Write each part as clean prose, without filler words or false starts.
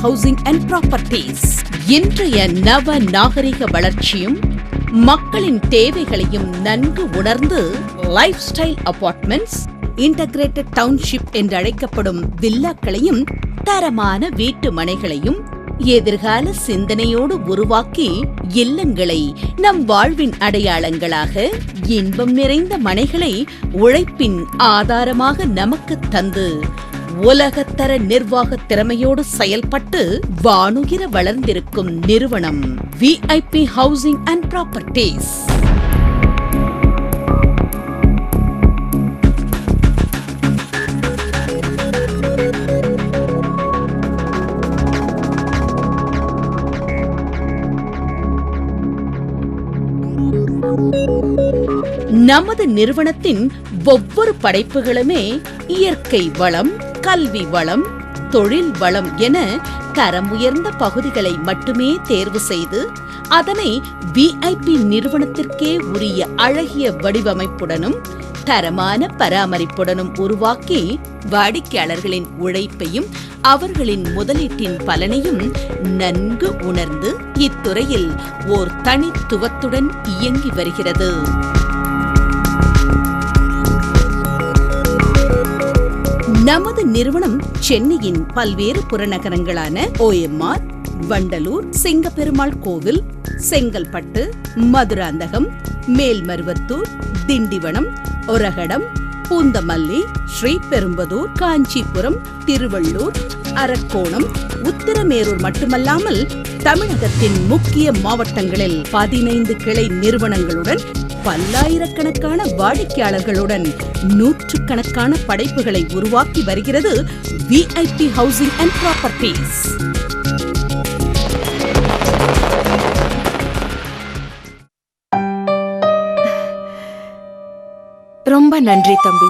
Housing and properties. இன்றைய நவ நாகரிக வளர்ச்சியும் மக்களின் தேவைகளையும் நன்கு உணர்ந்து life style apartments, integrated township என்று அழைக்கப்படும் வில்லாக்களையும் தரமான வீட்டு மனைகளையும் எதிர்கால சிந்தனையோடு உருவாக்கி இல்லங்களை நம் வாழ்வின் அடையாளங்களாக, இன்பம் நிறைந்த மனைகளை உழைப்பின் ஆதாரமாக நமக்கு தந்து உலகத்தர நிர்வாக திறமையோடு செயல்பட்டு வானுகிர வளர்ந்திருக்கும் நிறுவனம் VIP ஹவுசிங் அண்ட் ப்ராப்பர்ட்டிஸ். நமது நிறுவனத்தின் ஒவ்வொரு படைப்புகளுமே இயற்கை வளம், கல்வி வளம், தொழில் வளம் என தரம் உயர்ந்த பகுதிகளை மட்டுமே தேர்வு செய்து அதனை VIP நிறுவனத்திற்கே உரிய அழகிய வடிவமைப்புடனும் தரமான பராமரிப்புடனும் உருவாக்கி வாடிக்கையாளர்களின் உழைப்பையும் அவர்களின் முதலீட்டின் பலனையும் நன்கு உணர்ந்து இத்துறையில் ஓர் தனித்துவத்துடன் இயங்கி வருகிறது. நமது நிறுவனம் சென்னையின் பல்வேறு புறநகரங்களான OMR, வண்டலூர், சிங்கப்பெருமாள் கோவில், செங்கல்பட்டு, மதுராந்தகம், மேல்மருவத்தூர், திண்டிவனம், ஒரகடம், பூந்தமல்லி, ஸ்ரீபெரும்புதூர், காஞ்சிபுரம், திருவள்ளூர், அரக்கோணம், உத்திரமேரூர் மட்டுமல்லாமல் தமிழகத்தின் முக்கிய மாவட்டங்களில் 15 கிளை நிறுவனங்களுடன் பல்லாயிரக்கணக்கான வாடிக்கையாளர்களுடன் நூற்றுக்கணக்கான படைப்புகளை உருவாக்கி வருகிறது VIP ஹவுசிங் அண்ட் ப்ராப்பர்ட்டிஸ். ரொம்ப நன்றி தம்பி.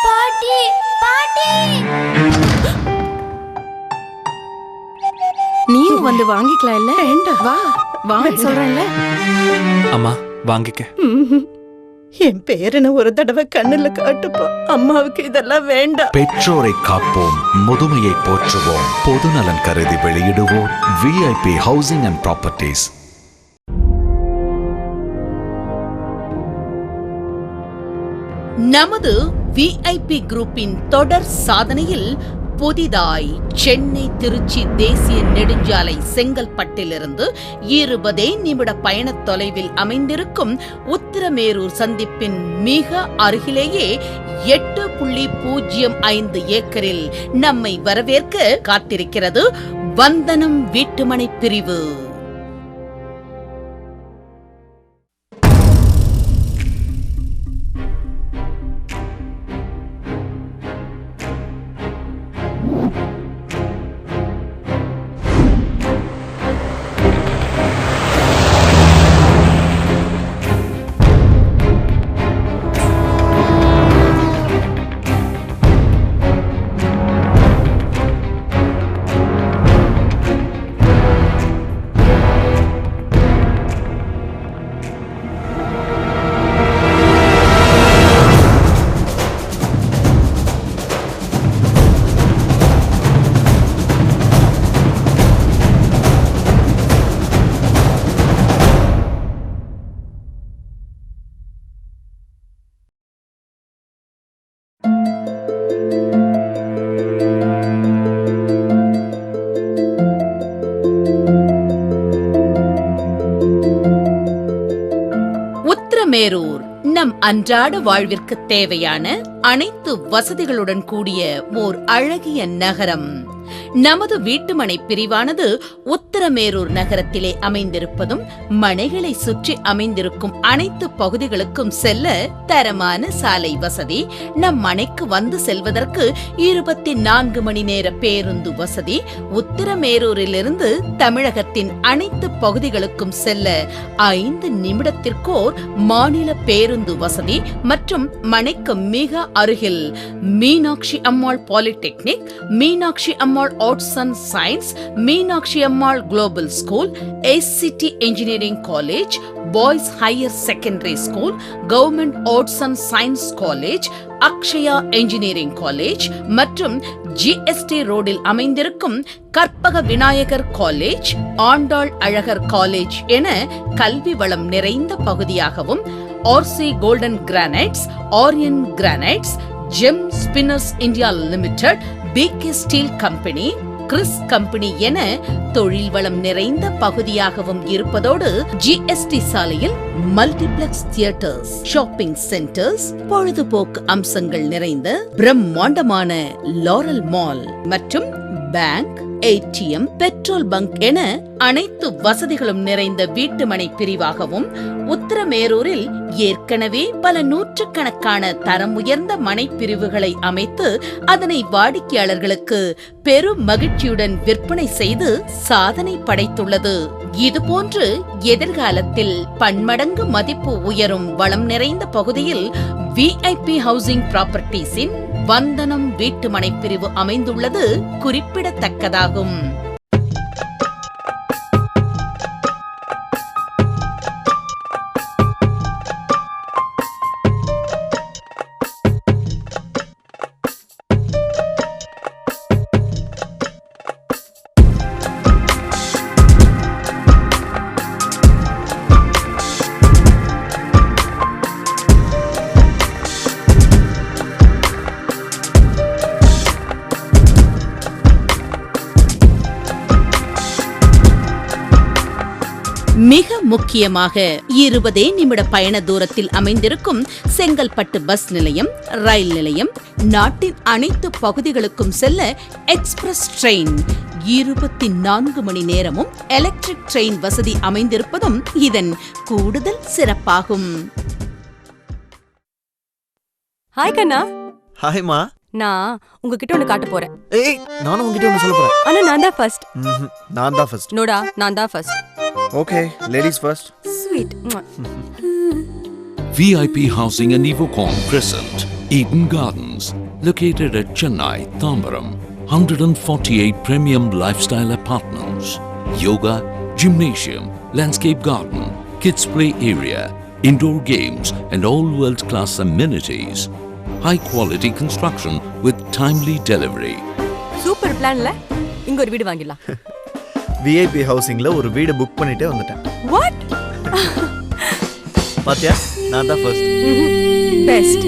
பாட்டி பாட்டி, நீயும் வந்து வாங்கிக்கலாம் இல்ல? வா வாங்க சொல்றேன்ல. அம்மா வாங்கிக்க. என் பேரனை ஒரு தடவை கண்ணுல காட்டுப்பா. அம்மாவுக்கு இதெல்லாம் வேண்டாம். பெற்றோரை காப்போம், முதுமையை போற்றுவோம். பொதுநலன் கருதி வெளியிடுவோர் VIP ஹவுசிங் அண்ட் ப்ராப்பர்ட்டிஸ். நமது VIP குரூப்பின் தொடர் சாதனையில் புதிதாய் சென்னை திருச்சி தேசிய நெடுஞ்சாலை செங்கல்பட்டிலிருந்து 20 நிமிட பயண தொலைவில் அமைந்திருக்கும் உத்திரமேரூர் சந்திப்பின் மிக அருகிலேயே 8.05 ஏக்கரில் நம்மை வரவேற்க காத்திருக்கிறது வந்தனம் வீட்டுமனை பிரிவு. உத்திரமேரூர் நம் அன்றாட வாழ்விற்கு தேவையான அனைத்து வசதிகளுடன் கூடிய ஓர் அழகிய நகரம். நமது வீட்டுமனை பிரிவானது உத்திரமேரூர் நகரத்திலே அமைந்திருப்பதும் மனைகளை சுற்றி அமைந்திருக்கும் அனைத்து பகுதிகளுக்கும் செல்ல தரமான சாலை வசதி, நம் மனைக்கு வந்து செல்வதற்கு 24 மணி நேர பேருந்து வசதி, உத்திரமேரூரிலிருந்து தமிழகத்தின் அனைத்து பகுதிகளுக்கும் செல்ல 5 நிமிடத்திற்கோர் மாநில பேருந்து வசதி மற்றும் மனைக்கு மிக அருகில் Meenakshi Ammal polytechnic, Meenakshi Ammal arts and science, Meenakshi Ammal global school, SCT engineering college, boys higher secondary school, government arts and science college, Akshaya engineering college மற்றும் ஜிஎஸ்டி ரோடில் அமைந்திருக்கும் கற்பக விநாயகர் காலேஜ், ஆண்டாள் அழகர் காலேஜ் என கல்வி வளம் நிறைந்த பகுதியாகவும், RC golden granites, Aryan granites, Gem spinners India limited, PK steel company, Chris company என தொழில் வளம் நிறைந்த பகுதியாகவும் இருப்பதோடு ஜிஎஸ்டி சாலையில் மல்டிபிளெக்ஸ் தியேட்டர்ஸ், ஷாப்பிங் சென்டர்ஸ், பொழுதுபோக்கு அம்சங்கள் நிறைந்த பிரம்மாண்டமான லாரல் மால் மற்றும் பேங்க், ஏடிஎம், பெட்ரோல் பங்க் என அனைத்து வசதிகளும் நிறைந்த வீட்டுமனை பிரிவாகவும், உத்தரமேரூரில் ஏற்கனவே பல நூற்றுக்கணக்கான தரம் உயர்ந்த மனை பிரிவுகளை அமைத்து அதனை வாடிக்கையாளர்களுக்கு பெரும் மகிழ்ச்சியுடன் விற்பனை செய்து சாதனை படைத்துள்ளது. இதுபோன்று எதிர்காலத்தில் பன்மடங்கு மதிப்பு உயரும் வளம் நிறைந்த பகுதியில் விஐபி ஹவுசிங் ப்ராப்பர்ட்டிஸின் வந்தனம் வீட்டுமனை பிரிவு அமைந்துள்ளது குறிப்பிடத்தக்கதாகும். மிக முக்கியமாக 20 நிமிட பயண தூரத்தில் அமைந்திருக்கும் செங்கல்பட்டு பஸ் நிலையம், ரயில் நிலையம், நாட்டின் அனைத்து பகுதிகளுக்கும் செல்ல எக்ஸ்பிரஸ் ட்ரெயின், 24 மணி நேரமும் எலக்ட்ரிக் ட்ரெயின் வசதி அமைந்திருப்பதும் இதன் கூடுதல் சிறப்பாகும். ஹாய் கண்ணா. ஹாய்மா. நான் உங்ககிட்ட ஒன்னு காட்ட போறேன். ஏய், நானும் உங்ககிட்ட ஒன்னு சொல்ல போறேன். ஆனா நான் தான் ஃபர்ஸ்ட். நான் தான் ஃபர்ஸ்ட். நோடா, நான் தான் first. Okay, ladies first. Sweet. VIP Housing and Evocom Crescent, Eden Gardens, located at Chennai, Tambaram. 148 premium lifestyle apartments, yoga, gymnasium, landscape garden, kids play area, indoor games and all world-class amenities. High quality construction with timely delivery. Super பிளான்ல இங்க ஒரு வீடு வாங்கிடலாம். VIP ஹவுசிங்ல ஒரு வீடு book பண்ணிட்டே வந்துட்டேன். What? பாத்தியா, நான் தான் ஃபர்ஸ்ட். பெஸ்ட்.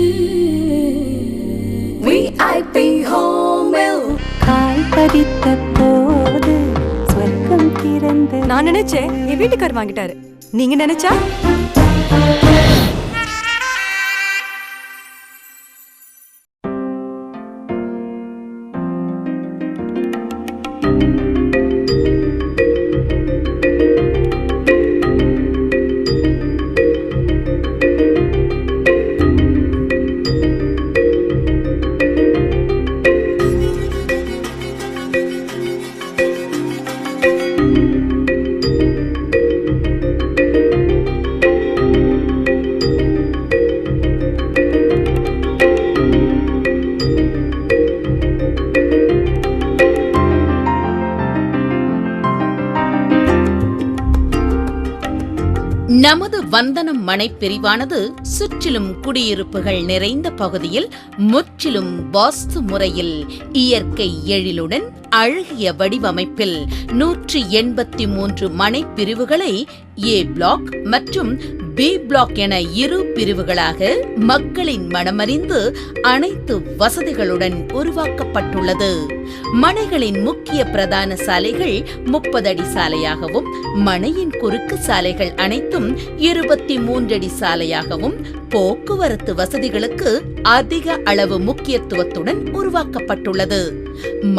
விஐபி ஹோமில் கால் பதித்த போது சொர்க்கம் திறந்து. நான் நினைச்சேன் என் வீட்டுக்கார் வாங்கிட்டாரு. நீங்க நினைச்சா? நமது வந்தனம் மனை பிரிவானது சுற்றிலும் குடியிருப்புகள் நிறைந்த பகுதியில் முற்றிலும் வாஸ்து முறையில் இயற்கை எழிலுடன் அழகிய வடிவமைப்பில் 183 மனை பிரிவுகளை ஏ பிளாக் மற்றும் பி பிளாக் என இரு பிரிவுகளாக மக்களின் மனமறிந்து அனைத்து வசதிகளுடன் உருவாக்கப்பட்டுள்ளது. மனைகளின் முக்கிய பிரதான சாலைகள் 30 அடி சாலையாகவும், மனையின் குறுக்கு சாலைகள் அனைத்தும் 23 அடி சாலையாகவும், போக்குவரத்து வசதிகளுக்கு அதிக அளவு முக்கியத்துவத்துடன் உருவாக்கப்பட்டுள்ளது.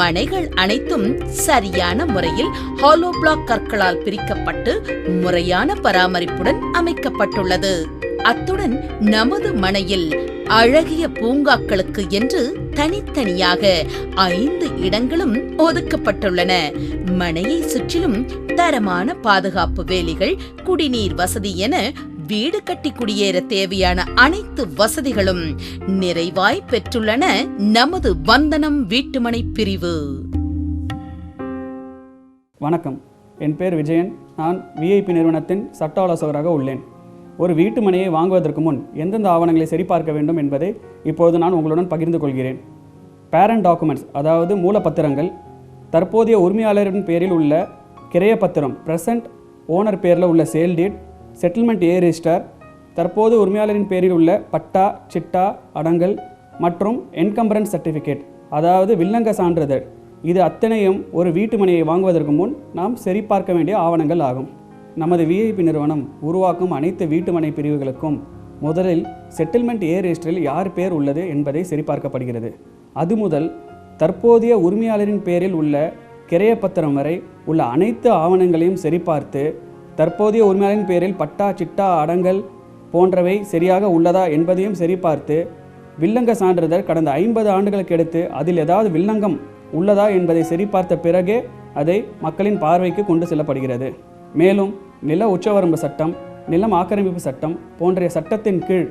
மனைகள் அனைத்தும் சரியான முறையில் ஹாலோ பிளாக் கற்களால் பிரிக்கப்பட்டு முறையான பராமரிப்புடன் அமைக்கப்பட்டுள்ளது. அத்துடன் நமது மனையில் அழகிய பூங்காக்களுக்கு என்று தனித்தனியாக 5 இடங்களும் ஒதுக்கப்பட்டுள்ளன. மனையை சுற்றிலும் தரமான பாதுகாப்பு வேலிகள், குடிநீர் வசதி என வீடு கட்டி குடியேற தேவையான அனைத்து வசதிகளும் நிறைவாய் பெற்றுள்ளன நமது வந்தனம் வீட்டுமனை பிரிவு. வணக்கம், என் பேர் விஜயன். நான் விஐபி நிறுவனத்தின் சட்ட ஆலோசகராக உள்ளேன். ஒரு வீட்டு மனையை வாங்குவதற்கு முன் எந்தெந்த ஆவணங்களை சரிபார்க்க வேண்டும் என்பதை இப்போது நான் உங்களுடன் பகிர்ந்து கொள்கிறேன். பேரண்ட் டாக்குமெண்ட்ஸ் அதாவது மூலப்பத்திரங்கள், தற்போதைய உரிமையாளரின் பேரில் உள்ள கிரையப்பத்திரம் பிரசன்ட் ஓனர் பேரில் உள்ள சேல் டீட், செட்டில்மெண்ட் ஏ ரெஜிஸ்டர், தற்போது உரிமையாளரின் பேரில் உள்ள பட்டா, சிட்டா, அடங்கல் மற்றும் என்கம்பரன்ஸ் சர்டிஃபிகேட் அதாவது வில்லங்க சான்றிதழ், இது அத்தனையும் ஒரு வீட்டு மனையை வாங்குவதற்கு முன் நாம் சரிபார்க்க வேண்டிய ஆவணங்கள் ஆகும். நமது விஐபி நிறுவனம் உருவாக்கும் அனைத்து வீட்டுமனை பிரிவுகளுக்கும் முதலில் செட்டில்மெண்ட் ஏ ரெஜிஸ்டரில் யார் பேர் உள்ளது என்பதை சரிபார்க்கப்படுகிறது. அது முதல் தற்போதைய உரிமையாளரின் பேரில் உள்ள கிரையப்பத்திரம் வரை உள்ள அனைத்து ஆவணங்களையும் சரிபார்த்து தற்போதைய உரிமையாளரின் பேரில் பட்டா, சிட்டா, அடங்கல் போன்றவை சரியாக உள்ளதா என்பதையும் சரிபார்த்து வில்லங்க சான்றிதழ் கடந்த 50 ஆண்டுகளுக்கு எடுத்து அதில் ஏதாவது வில்லங்கம் உள்ளதா என்பதை சரிபார்த்த பிறகே அதை மக்களின் பார்வைக்கு கொண்டு செல்லப்படுகிறது. மேலும் நில உச்சவரம்பு சட்டம், நிலம் ஆக்கிரமிப்பு சட்டம் போன்ற சட்டத்தின் கீழ்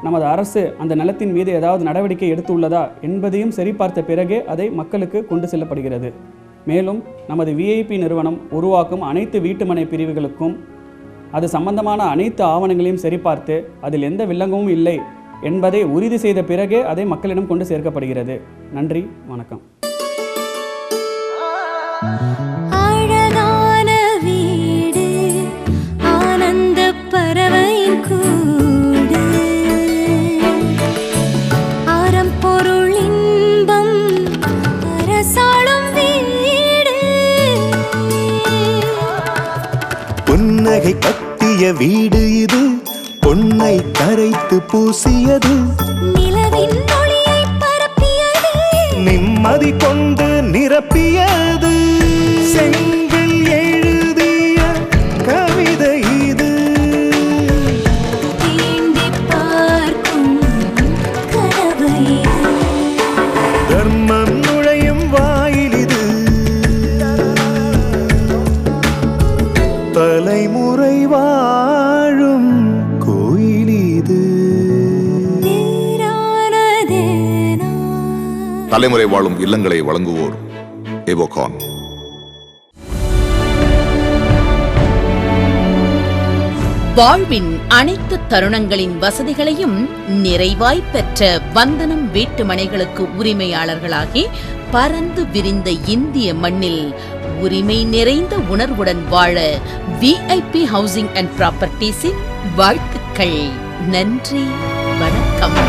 நமது அரசு அந்த நிலத்தின் மீது ஏதாவது நடவடிக்கை எடுத்துள்ளதா என்பதையும் சரிபார்த்த பிறகே அதை மக்களுக்கு கொண்டு செல்லப்படுகிறது. மேலும் நமது விஐபி நிறுவனம் உருவாக்கும் அனைத்து வீட்டுமனை பிரிவுகளுக்கும் அது சம்பந்தமான அனைத்து ஆவணங்களையும் சரிபார்த்து அதில் எந்த வில்லங்கமும் இல்லை என்பதை உறுதி செய்த பிறகே அதை மக்களிடம் கொண்டு சேர்க்கப்படுகிறது. நன்றி, வணக்கம். அழகான வீடு, ஆனந்த பறவையின் கூடு, அறம் பொருள் இன்பம் அரசாளும் வீடு, புன்னகை கட்டிய வீடு இது, பொன்னை கரைத்து பூசியது, நிலவின் ஒளியை பரப்பியது, நிம்மதி கொண்டு நிரப்பியது, செங்கல் எழுதிய கவிதை இது, தீண்டி பார்க்கும் கனவு இது, தர்மம் நுழையும் வாயில் இது, தலைமுறை வாழும் கோயில் இது. தலைமுறை வாழும் இல்லங்களை வழங்குவோர் எவோகான். வாழ்வின் அனைத்து தருணங்களின் வசதிகளையும் நிறைவாய் பெற்ற வந்தனம் வீட்டுமனைகளுக்கு உரிமையாளர்களாகி பரந்து விரிந்த இந்திய மண்ணில் உரிமை நிறைந்த உணர்வுடன் வாழ விஐபி ஹவுசிங் அண்ட் ப்ராப்பர்ட்டிஸின் வாழ்த்துக்கள். நன்றி, வணக்கம்.